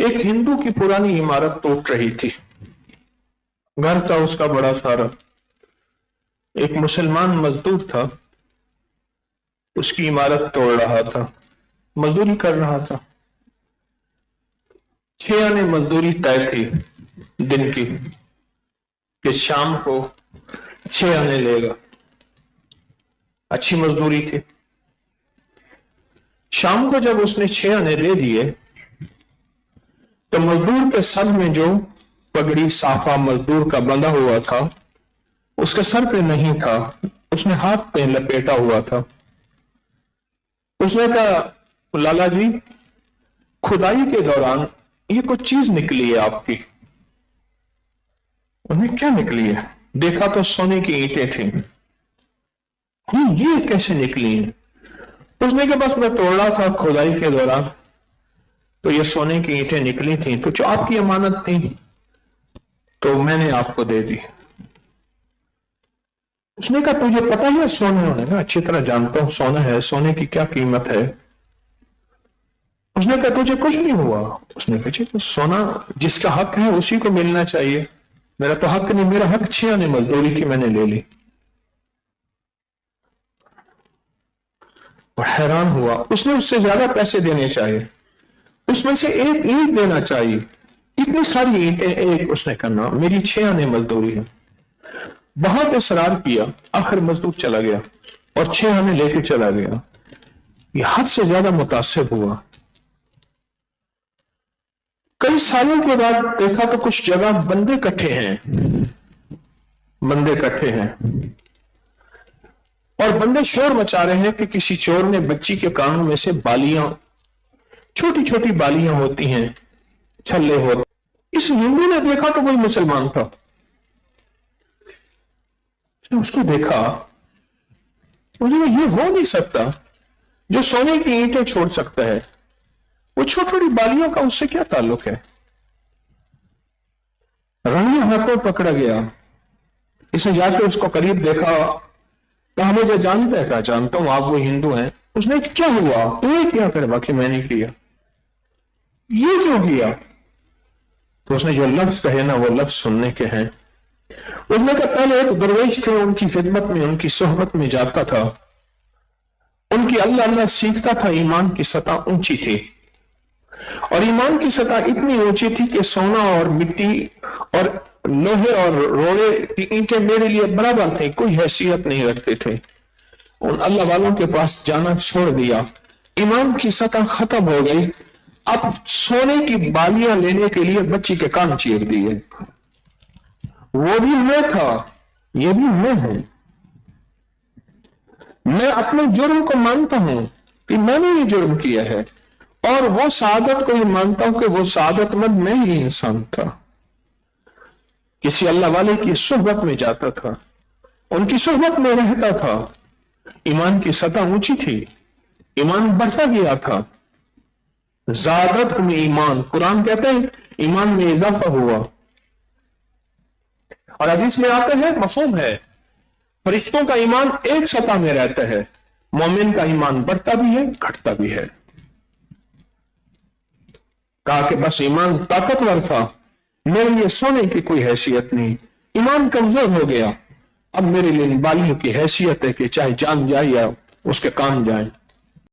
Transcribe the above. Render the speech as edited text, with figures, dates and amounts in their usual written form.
ایک ہندو کی پرانی عمارت ٹوٹ رہی تھی، گھر تھا اس کا بڑا سارا، ایک مسلمان مزدور تھا، اس کی عمارت توڑ رہا تھا، مزدوری کر رہا تھا، 6 آنے مزدوری طے تھی دن کی کہ شام کو 6 آنے لے گا، اچھی مزدوری تھی۔ شام کو جب اس نے 6 آنے دے دیے تو مزدور کے سر میں جو پگڑی صافہ مزدور کا بندھا ہوا تھا اس کے سر پہ نہیں تھا، اس نے ہاتھ پہ لپیٹا ہوا تھا۔ اس نے کہا لالا جی کھدائی کے دوران یہ کچھ چیز نکلی ہے آپ کی۔ انہیں کیا نکلی ہے؟ دیکھا تو سونے کی اینٹیں تھیں۔ یہ کیسے نکلی ہیں؟ اس نے کہا بس میں توڑ رہا تھا کھدائی کے دوران تو یہ سونے کی اینٹیں نکلی تھیں، تو جو آپ کی امانت تھی تو میں نے آپ کو دے دی۔ اس نے کہا تجھے پتہ ہے سونے ہونے کا؟ اچھی طرح جانتا ہوں سونا ہے، سونے کی کیا قیمت ہے۔ اس نے کہا تجھے کچھ نہیں ہوا؟ اس نے کہا سونا جس کا حق ہے اسی کو ملنا چاہیے، میرا تو حق نہیں، میرا حق 6 آنے مزدوری تھی میں نے لے لی۔ اور حیران ہوا، اس نے اس سے زیادہ پیسے دینے چاہیے، اس میں سے ایک اینٹ دینا چاہیے، اتنی ساری اینٹیں ایک، اس نے کہا میری 6 آنے مزدوری ہے۔ بہت اصرار کیا، آخر مزدور چلا گیا اور 6 آنے لے کے چلا گیا۔ یہ حد سے زیادہ متاثر ہوا۔ کئی سالوں کے بعد دیکھا تو کچھ جگہ بندے کٹھے ہیں، اور بندے شور مچا رہے ہیں کہ کسی چور نے بچی کے کانوں میں سے بالیاں، چھوٹی چھوٹی بالیاں ہوتی ہیں، چھلے ہوتے۔ اس ہندو نے دیکھا تو کوئی مسلمان تھا، اس کو دیکھا، مجھے یہ ہو نہیں سکتا، جو سونے کی اینٹیں چھوڑ سکتا ہے وہ چھوٹی چھوٹی بالیوں کا اس سے کیا تعلق ہے؟ رنگی ہاتھوں پکڑا گیا، اس نے جا کے اس کو قریب دیکھا، کہا مجھے جانتا ہے؟ کہا جانتا ہوں، آپ وہ ہندو ہیں۔ اس نے کیا ہوا؟ تو یہ کیا کرے؟ باقی میں نہیں کیا۔ یہ کیوں کیا؟ تو اس نے جو لفظ کہے نا وہ لفظ سننے کے ہیں۔ اس نے کہا پہلے ایک درویش تھے، ان کی خدمت میں، ان کی صحبت میں جاتا تھا، ان کی اللہ اللہ سیکھتا تھا، ایمان کی سطح اونچی تھی، اور ایمان کی سطح اتنی اونچی تھی کہ سونا اور مٹی اور لوہے اور روڑے کی اینٹیں میرے لیے برابر تھیں، کوئی حیثیت نہیں رکھتے تھے۔ ان اللہ والوں کے پاس جانا چھوڑ دیا، ایمان کی سطح ختم ہو گئی، اب سونے کی بالیاں لینے کے لیے بچی کے کان چیر دیے۔ وہ بھی میں تھا، یہ بھی میں ہوں۔ میں اپنے جرم کو مانتا ہوں کہ میں نے یہ جرم کیا ہے، اور وہ سعادت کو یہ مانتا ہوں کہ وہ سعادت مند میں ہی انسان تھا۔ کسی اللہ والے کی صحبت میں جاتا تھا، ان کی صحبت میں رہتا تھا، ایمان کی سطح اونچی تھی، ایمان بڑھتا گیا تھا، زیادت میں ایمان، قرآن کہتے ہیں ایمان میں اضافہ ہوا۔ اور حدیث میں آتا ہے، مفہوم ہے، فرشتوں کا ایمان ایک سطح میں رہتا ہے، مومن کا ایمان بڑھتا بھی ہے گھٹتا بھی ہے۔ کہا کہ بس ایمان طاقتور تھا، میرے لیے سونے کی کوئی حیثیت نہیں، ایمان کمزور ہو گیا، اب میرے لیے بالیوں کی حیثیت ہے کہ چاہے جان جائے یا اس کے کان جائیں۔